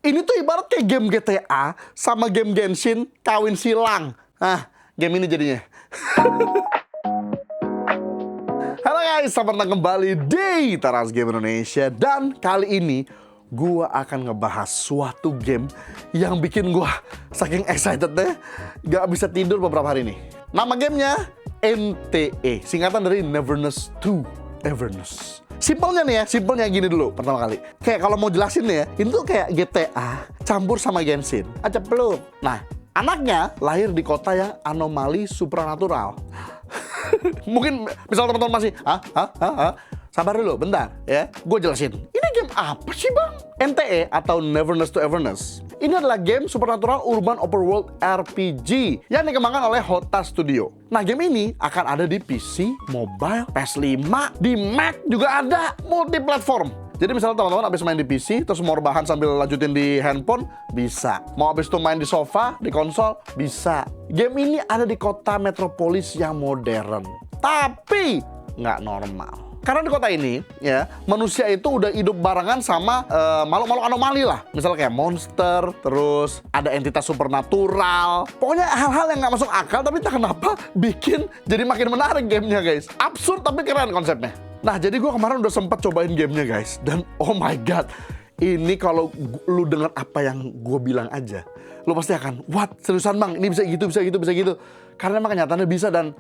Ini tuh ibarat kayak game GTA sama game Genshin kawin silang. Nah, game ini jadinya. Halo guys, selamat datang kembali di Taras Game Indonesia. Dan kali ini gua akan ngebahas suatu game yang bikin gua saking excitednya gak bisa tidur beberapa hari ini. Nama gamenya NTE, singkatan dari Neverness to Everness. Simpelnya nih ya, simpelnya gini dulu pertama kali. Kayak kalau mau jelasin nih ya, ini tuh kayak GTA campur sama Genshin. Aja peluk. Nah, anaknya lahir di kota yang anomali supranatural. Mungkin misal teman-teman masih, sabar dulu, bentar ya. Gue jelasin. Ini game apa sih bang? NTE atau Neverness to Everness. Ini adalah game supernatural urban open world RPG yang dikembangkan oleh Hota Studio. Nah, game ini akan ada di PC, mobile, PS5, di Mac juga ada, multi-platform. Jadi misalnya teman-teman habis main di PC, terus mau rebahan sambil lanjutin di handphone, bisa. Mau habis itu main di sofa, di konsol, bisa. Game ini ada di kota metropolis yang modern, tapi nggak normal. Karena di kota ini, ya, manusia itu udah hidup barengan sama makhluk-makhluk anomali lah. Misalnya kayak monster, terus ada entitas supernatural. Pokoknya hal-hal yang nggak masuk akal, tapi entah kenapa bikin jadi makin menarik gamenya, guys. Absurd tapi keren konsepnya. Nah, jadi gue kemarin udah sempat cobain gamenya, guys. Dan oh my god, ini kalau lu dengar apa yang gue bilang aja, lu pasti akan, what? Seriusan bang? Ini bisa gitu, bisa gitu, bisa gitu. Karena emang kenyataannya bisa dan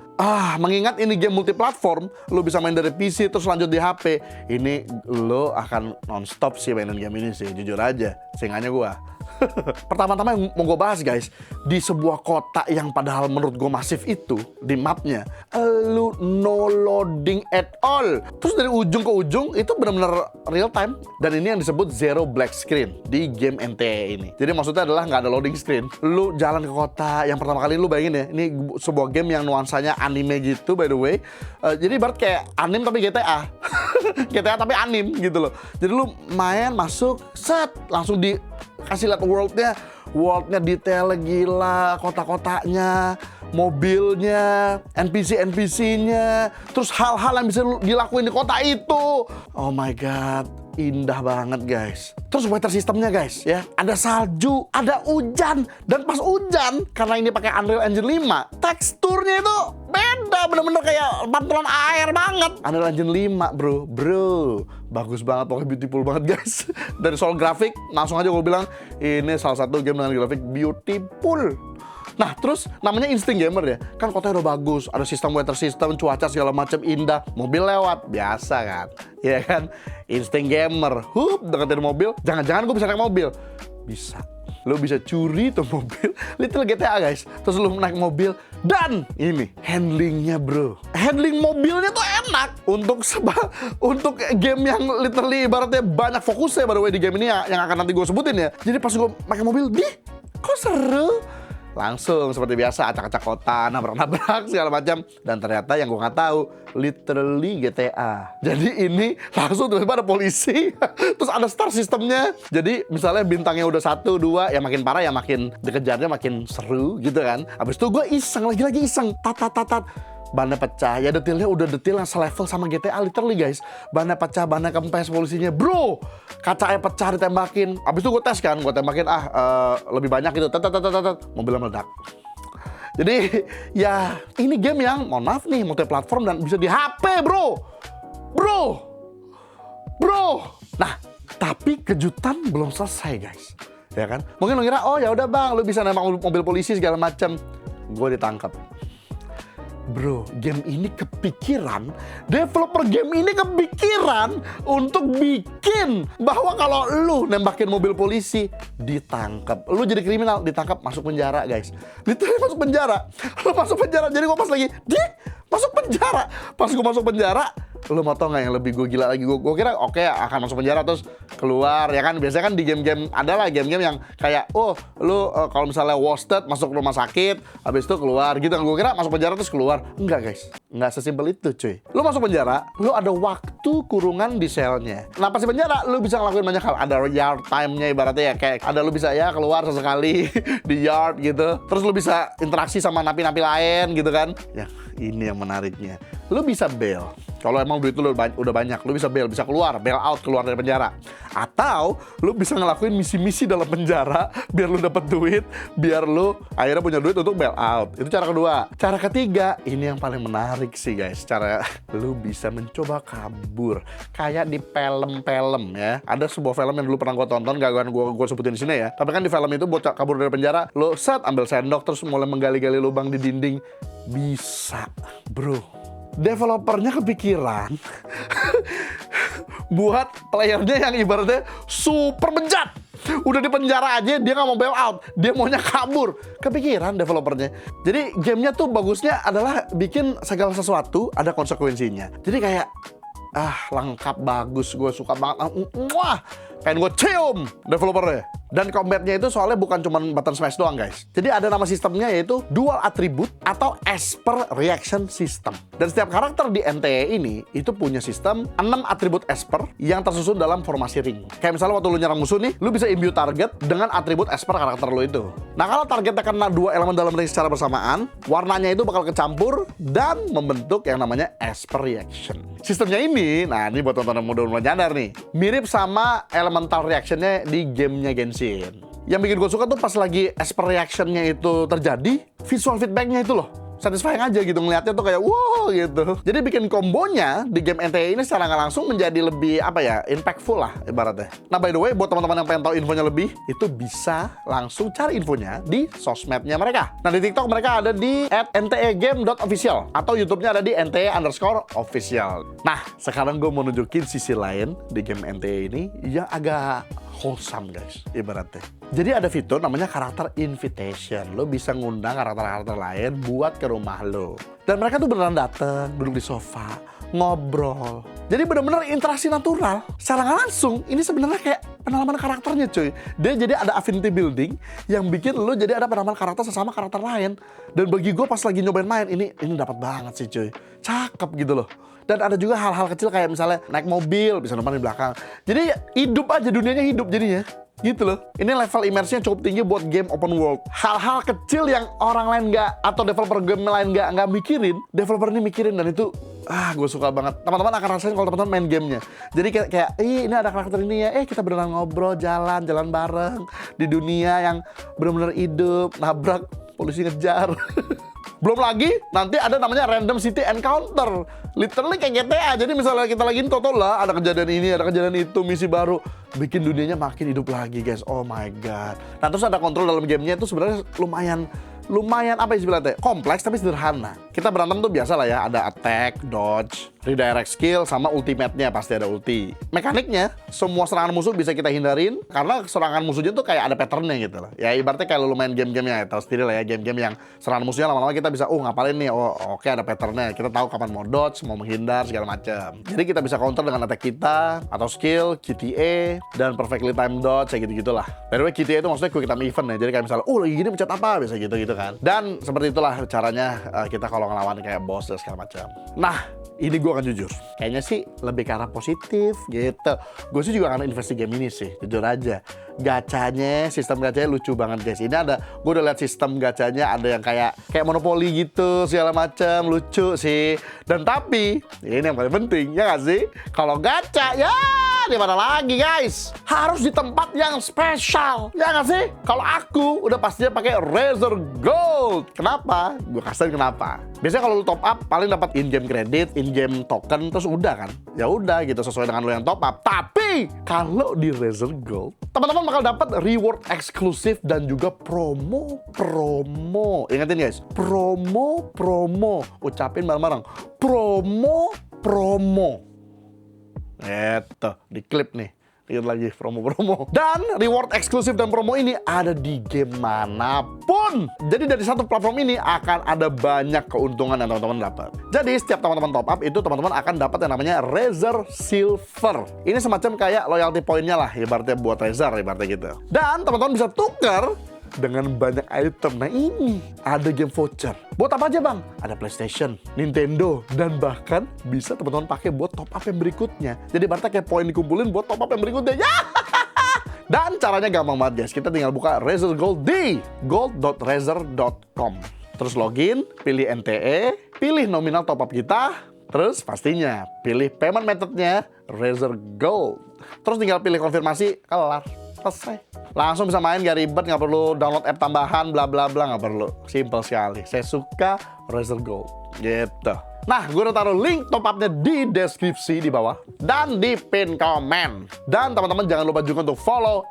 mengingat ini game multiplatform, lo bisa main dari PC terus lanjut di HP. Ini lo akan nonstop sih mainin game ini sih, jujur aja. Singanya gua. Pertama-tama yang mau gue bahas guys, di sebuah kota yang padahal menurut gue masif itu, di mapnya, lu no loading at all. Terus dari ujung ke ujung itu benar-benar real time. Dan ini yang disebut zero black screen di game NTE ini. Jadi maksudnya adalah nggak ada loading screen. Lu jalan ke kota yang pertama kali lu bayangin ya, ini sebuah game yang nuansanya anime gitu by the way. Jadi ibarat kayak anime tapi GTA. GTA tapi anime gitu loh. Jadi lu main, masuk, set, langsung kasih lihat worldnya detailnya gila, kota-kotanya, mobilnya, NPC-nya, terus hal-hal yang bisa dilakuin di kota itu. Oh my god, indah banget guys. Terus weather sistemnya guys ya, ada salju, ada hujan, dan pas hujan karena ini pakai Unreal Engine 5, teksturnya itu beda, bener-bener kayak pantulan air banget. Unreal Engine 5 bro, bagus banget, pokoknya beautiful banget guys. Dari soal grafik, langsung aja gue bilang ini salah satu game dengan grafik beautiful. Nah, terus namanya Instinct Gamer ya. Kan kotanya udah bagus, ada sistem weather system, cuaca segala macam indah. Mobil lewat, biasa kan. Iya kan? Instinct Gamer. Deketin mobil, jangan-jangan gue bisa naik mobil. Bisa. Lo bisa curi tuh mobil. Little GTA guys. Terus lo naik mobil dan ini handlingnya bro. Handling mobilnya tuh enak untuk game yang literally ibaratnya banyak fokusnya by the way di game ini yang akan nanti gue sebutin ya. Jadi pas gue pakai mobil, kok seru. Langsung seperti biasa acak-acak kota, nabrak-nabrak segala macam. Dan ternyata yang gue nggak tahu, literally GTA. Jadi ini langsung tiba-tiba ada polisi, terus ada star sistemnya. Jadi misalnya bintangnya udah 1, 2, ya makin parah ya makin dikejarnya makin seru gitu kan. Habis itu gue iseng, lagi-lagi iseng, tat. Bannya pecah, ya detailnya udah detail yang selevel sama GTA literally guys. Bannya pecah, bannya kempes polisinya, bro. Kacanya pecah ditembakin. Abis itu gue tes kan, gue tembakin lebih banyak gitu, tat, mobilnya meledak. Jadi ya ini game yang, mohon maaf nih, multiplatform dan bisa di HP bro. Nah, tapi kejutan belum selesai guys. Ya kan? Mungkin lo kira, oh ya udah bang, lo bisa nembak mobil polisi segala macam. Gue ditangkap. Bro, game ini kepikiran, developer game ini kepikiran untuk bikin bahwa kalau lu nembakin mobil polisi, ditangkap. Lu jadi kriminal, ditangkap, masuk penjara guys. Literally masuk penjara. Lu masuk penjara, jadi gue pas lagi, masuk penjara. Pas gue masuk penjara, lu mau tau gak yang lebih gue gila lagi? Gue kira oke, akan masuk penjara terus keluar ya kan. Biasanya kan di game-game adalah game-game yang kayak lu kalau misalnya wasted masuk rumah sakit, habis itu keluar gitu kan. Gue kira masuk penjara terus keluar. Enggak guys, enggak sesimpel itu cuy. Lu masuk penjara, lu ada waktu kurungan di selnya. Nah pas di penjara lu bisa ngelakuin banyak hal. Ada yard time-nya ibaratnya ya, kayak ada lu bisa ya keluar sesekali di yard gitu. Terus lu bisa interaksi sama napi-napi lain gitu kan. Ya Ini yang menariknya. Lu bisa bail. Kalau emang duit lu udah banyak, lu bisa bail, bisa keluar out dari penjara. Atau lu bisa ngelakuin misi-misi dalam penjara biar lu dapet duit, biar lu akhirnya punya duit untuk bail out. Itu cara kedua. Cara ketiga, ini yang paling menarik sih guys. Cara lu bisa mencoba kabur. Kayak di film-film ya. Ada sebuah film yang dulu pernah gue tonton, gak akan gue sebutin di sini ya. Tapi kan di film itu buat kabur dari penjara, lu ambil sendok terus mulai menggali-gali lubang di dinding. Bisa, bro. Developernya kepikiran buat playernya yang ibaratnya super bejat. Udah di penjara aja dia nggak mau bail out, dia maunya kabur. Kepikiran developernya. Jadi gamenya tuh bagusnya adalah bikin segala sesuatu ada konsekuensinya. Jadi kayak lengkap, bagus, gue suka banget. Wah, pengen gue cium developernya. Dan combatnya itu soalnya bukan cuma button smash doang guys. Jadi ada nama sistemnya yaitu dual attribute atau Esper Reaction System. Dan setiap karakter di NTE ini itu punya sistem 6 atribut Esper yang tersusun dalam formasi ring. Kayak misalnya waktu lu nyerang musuh nih, lu bisa imbue target dengan atribut Esper karakter lu itu. Nah kalau targetnya kena 2 elemen dalam ring secara bersamaan, warnanya itu bakal kecampur dan membentuk yang namanya Esper Reaction. Sistemnya ini, nah ini buat tonton yang mudah-mudahan nyadar nih, mirip sama elemental reactionnya di gamenya Genshin. Yang bikin gue suka tuh pas lagi Esper Reaction-nya itu terjadi, visual feedback-nya itu loh satisfying aja gitu, ngeliatnya tuh kayak wow gitu. Jadi bikin kombonya di game NTE ini secara nggak langsung menjadi lebih impactful lah ibaratnya. Nah by the way, buat teman-teman yang pengen tahu infonya lebih, itu bisa langsung cari infonya di sosmednya mereka. Nah di TikTok mereka ada di @ntegame.official atau YouTube-nya ada di @nte_official. Nah sekarang gue mau nunjukin sisi lain di game NTE ini yang agak wholesome guys ibaratnya. Jadi ada fitur namanya karakter invitation. Lo bisa ngundang karakter-karakter lain buat ke rumah lo. Dan mereka tuh beneran dateng, duduk di sofa, ngobrol. Jadi bener-bener interaksi natural. Secara nggak langsung, ini sebenarnya kayak penalaman karakternya cuy. Dia jadi ada affinity building yang bikin lo jadi ada penalaman karakter sesama karakter lain. Dan bagi gue pas lagi nyobain main, ini dapat banget sih cuy. Cakep gitu loh. Dan ada juga hal-hal kecil kayak misalnya naik mobil, bisa numpang di belakang. Jadi hidup aja, dunianya hidup jadinya. Gitu loh. Ini level imersinya cukup tinggi buat game open world. Hal-hal kecil yang orang lain nggak, atau developer game lain nggak mikirin, developer ini mikirin, dan itu gue suka banget. Teman-teman akan rasain kalau teman-teman main gamenya. Jadi kayak ini ada karakter ini ya, kita beneran ngobrol, jalan bareng di dunia yang benar-benar hidup, nabrak, polisi ngejar. Belum lagi nanti ada namanya random city encounter. Literally kayak GTA. Jadi misalnya kita lagi total lah, ada kejadian ini, ada kejadian itu, misi baru, bikin dunianya makin hidup lagi guys. Oh my god. Nah terus ada kontrol dalam gamenya itu sebenarnya lumayan apa istilahnya, kompleks tapi sederhana. Kita berantem tuh biasa lah ya, ada attack, dodge, redirect skill, sama ultimate-nya pasti ada ulti. Mekaniknya, semua serangan musuh bisa kita hindarin karena serangan musuhnya tuh kayak ada pattern-nya gitu loh. Ya ibaratnya kalau lu main game-game ya, tahu sendiri lah ya, game-game yang serangan musuhnya lama-lama kita bisa ngapalin nih, oke, ada pattern-nya. Kita tahu kapan mau dodge, mau menghindar segala macam. Jadi kita bisa counter dengan attack kita atau skill, QTA, dan perfectly timed dodge kayak gitu-gitulah. By the way, QTA itu maksudnya quick time event ya. Jadi kayak misalnya, lagi gini pencet apa, bisa gitu-gitu kan. Dan seperti itulah caranya kita kalau ngelawan kayak boss dan segala macam. Nah, ini gue akan jujur, kayaknya sih lebih ke arah positif gitu. Gue sih juga akan invest di game ini sih, jujur aja. Gacanya, sistem gacanya lucu banget guys. Ini ada, gue udah lihat sistem gacanya ada yang kayak monopoli gitu, segala macam, lucu sih. Dan tapi, ini yang paling penting, ya nggak sih? Kalau gacha, ya di mana lagi guys? Harus di tempat yang spesial, ya nggak sih? Kalau aku udah pastinya pakai Razer Gold. Kenapa? Gue kasih kenapa. Biasanya kalau lu top up paling dapat in-game credit, in-game token, terus udah kan? Ya udah gitu sesuai dengan lu yang top up. Tapi kalau di Razer Gold, teman-teman bakal dapat reward eksklusif dan juga promo. Ingatin guys, promo. Ucapin bareng-bareng. Promo. Eto, di klip nih. Lihat lagi promo. Dan reward eksklusif dan promo ini ada di game manapun. Jadi dari satu platform ini akan ada banyak keuntungan yang teman-teman dapat. Jadi setiap teman-teman top up itu teman-teman akan dapat yang namanya Razer Silver. Ini semacam kayak loyalty point-nya lah, ibaratnya buat Razer, ibaratnya gitu. Dan teman-teman bisa tukar dengan banyak item. Nah ini ada game voucher. Buat apa aja bang? Ada PlayStation, Nintendo, dan bahkan bisa teman-teman pakai buat top up yang berikutnya. Jadi berarti kayak poin dikumpulin buat top up yang berikutnya. Ya! Dan caranya gampang banget guys. Kita tinggal buka Razer Gold di gold.razer.com. Terus login, pilih NTE, pilih nominal top up kita, terus pastinya pilih payment methodnya Razer Gold. Terus tinggal pilih konfirmasi, kelar, selesai. Langsung bisa main, gak ribet, nggak perlu download app tambahan, bla bla bla, nggak perlu. Simple sekali. Saya suka Razer Gold, gitu. Nah, gue udah taruh link top up-nya di deskripsi di bawah dan di pin komen. Dan teman-teman jangan lupa juga untuk follow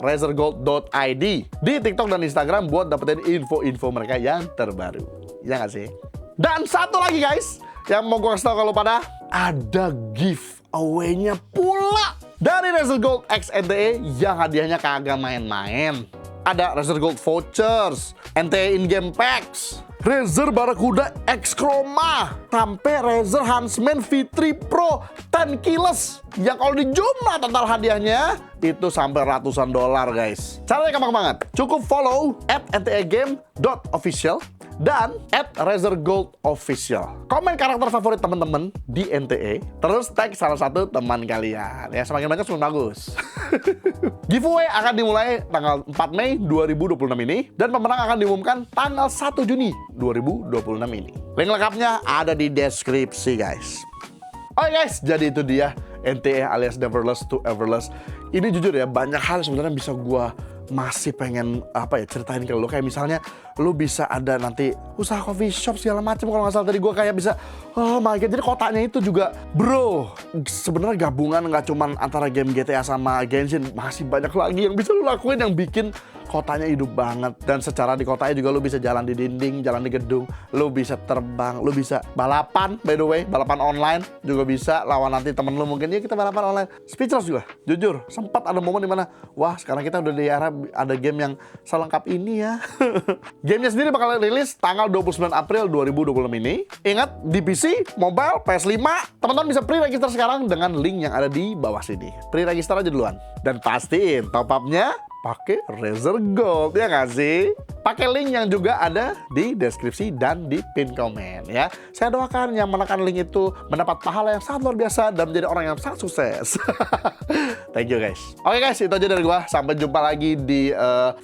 @razergold.id di TikTok dan Instagram buat dapetin info-info mereka yang terbaru. Ya nggak sih? Dan satu lagi guys, yang mau gue kasih tau kalau pada ada giveaway-nya pula dari Razer Gold X NTE yang hadiahnya kagak main-main. Ada Razer Gold vouchers, NTE in-game packs, Razer Barracuda X Chroma, sampai Razer Huntsman V3 Pro 10 keyless yang kalau dijumlah total hadiahnya itu sampai ratusan dolar guys. Caranya gampang banget. Cukup follow @ntegame.official dan @razergoldofficial. Komen karakter favorit teman-teman di NTE, terus tag salah satu teman kalian. Ya semakin banyak semakin bagus. Giveaway akan dimulai tanggal 4 Mei 2026 ini dan pemenang akan diumumkan tanggal 1 Juni 2026 ini. Link lengkapnya ada di deskripsi guys. Oke guys, jadi itu dia NTE alias Neverless to Everless. Ini jujur ya, banyak hal sebenarnya bisa gua masih pengen ceritain ke lo. Kayak misalnya lo bisa ada nanti usaha coffee shop segala macam. Kalau nggak salah tadi gue kayak bisa, oh my god, jadi kotaknya itu juga bro, sebenarnya gabungan nggak cuman antara game GTA sama Genshin, masih banyak lagi yang bisa lo lakuin yang bikin kotanya hidup banget. Dan secara di kotanya juga lo bisa jalan di dinding, jalan di gedung, lo bisa terbang, lo bisa balapan, by the way, balapan online juga bisa lawan nanti temen lo. Mungkin ya kita balapan online. Speechless juga, jujur sempat ada momen dimana wah sekarang kita udah di era ada game yang selengkap ini ya. Gamenya sendiri bakal rilis tanggal 29 April 2026 ini. Ingat, di PC, mobile, PS5, teman-teman bisa pre-register sekarang dengan link yang ada di bawah sini. Pre-register aja duluan. Dan pastiin top up-nya pakai Razer Gold, ya nggak sih? Pakai link yang juga ada di deskripsi dan di pin komen ya. Saya doakan yang menekan link itu mendapat pahala yang sangat luar biasa dan menjadi orang yang sangat sukses. Thank you guys. Oke guys, itu aja dari gua. Sampai jumpa lagi di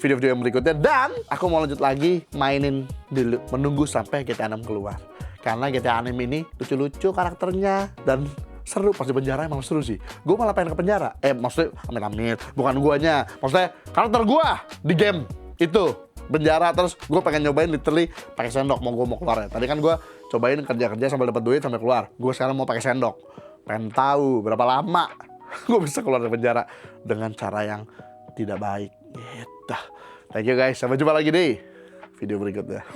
video-video yang berikutnya. Dan aku mau lanjut lagi mainin dulu, menunggu sampai GTA 6 keluar. Karena GTA 6 ini lucu-lucu karakternya dan seru. Pas di penjara emang seru sih. Gue malah pengen ke penjara. Maksudnya amit-amit, bukan guanya. Maksudnya karakter gue di game itu penjara, terus gue pengen nyobain literally pakai sendok mau keluar ya. Tadi kan gue cobain kerja-kerja sambil dapat duit sampai keluar. Gue sekarang mau pakai sendok. Pengen tahu berapa lama gue bisa keluar dari penjara dengan cara yang tidak baik. Gitu. Thank you guys. Sampai jumpa lagi di video berikutnya.